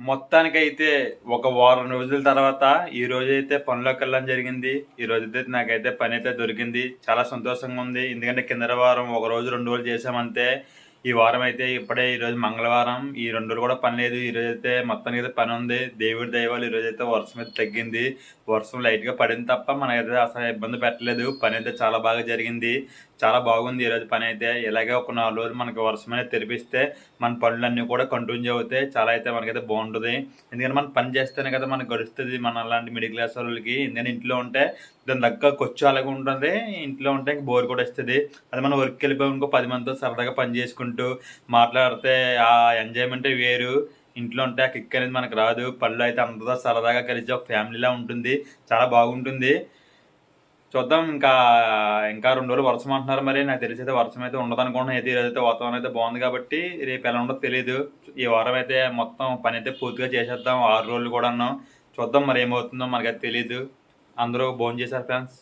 మొత్తానికైతే ఒక వారం రోజుల తర్వాత ఈ రోజైతే పనిలోకెళ్ళడం జరిగింది. ఈ రోజైతే నాకైతే పనైతే దొరికింది. చాలా సంతోషంగా ఉంది. ఎందుకంటే కిందటి వారం ఒక రోజు, 2 రోజులు చేశామంతే. ఈ వారం అయితే ఇప్పుడే ఈరోజు మంగళవారం. ఈ 2 రోజులు కూడా పని లేదు. ఈరోజైతే మొత్తానికైతే పనుంది. దేవుడి దయ వల్ల ఈరోజైతే వర్షం అయితే తగ్గింది. వర్షం లైట్‌గా పడింది తప్ప మనకైతే అసలు ఇబ్బంది పెట్టలేదు. పనైతే చాలా బాగా జరిగింది. చాలా బాగుంది ఈరోజు పనైతే. ఇలాగే ఒక 4 రోజులు మనకి వర్షం అనేది తెరిపిస్తే మన పనులన్నీ కూడా కంటిన్యూ అవుతాయి. చాలా అయితే మనకైతే బాగుంటుంది. ఎందుకంటే మనం పని చేస్తేనే కదా మనకు గడుస్తుంది. మన అలాంటి మిడిల్ క్లాస్ వాళ్ళకి. ఎందుకంటే ఇంట్లో ఉంటే దాని దగ్గర ఖర్చు అలాగే ఉంటుంది. ఇంట్లో ఉంటే బోర్ కూడా వస్తుంది. అది మనం వర్క్కి వెళ్ళిపోయి ఇంకో 10 మందితో సరదాగా పని చేసుకుంటూ మాట్లాడితే ఆ ఎంజాయ్మెంటే వేరు. ఇంట్లో ఉంటే ఆ కిక్ అనేది మనకు రాదు. పనిలో అయితే అందరితో సరదాగా కలిసి ఒక ఫ్యామిలీలా ఉంటుంది. చాలా బాగుంటుంది. చూద్దాం ఇంకా 2 రోజులు వర్షం అంటున్నారు మరి. నాకు తెలిసైతే వర్షం అయితే ఉండదనుకుంటున్నాను. అయితే ఈరోజైతే వాతావరణం అయితే బాగుంది కాబట్టి రేపు ఎలా ఉంటదో తెలీదు. ఈ వారం అయితే మొత్తం పనైతే పూర్తిగా చేసేద్దాం. 6 రోజులు కూడాను. చూద్దాం మరి ఏమవుతుందో మనకైతే తెలీదు. అందరూ భోంచేసారా ఫ్రెండ్స్?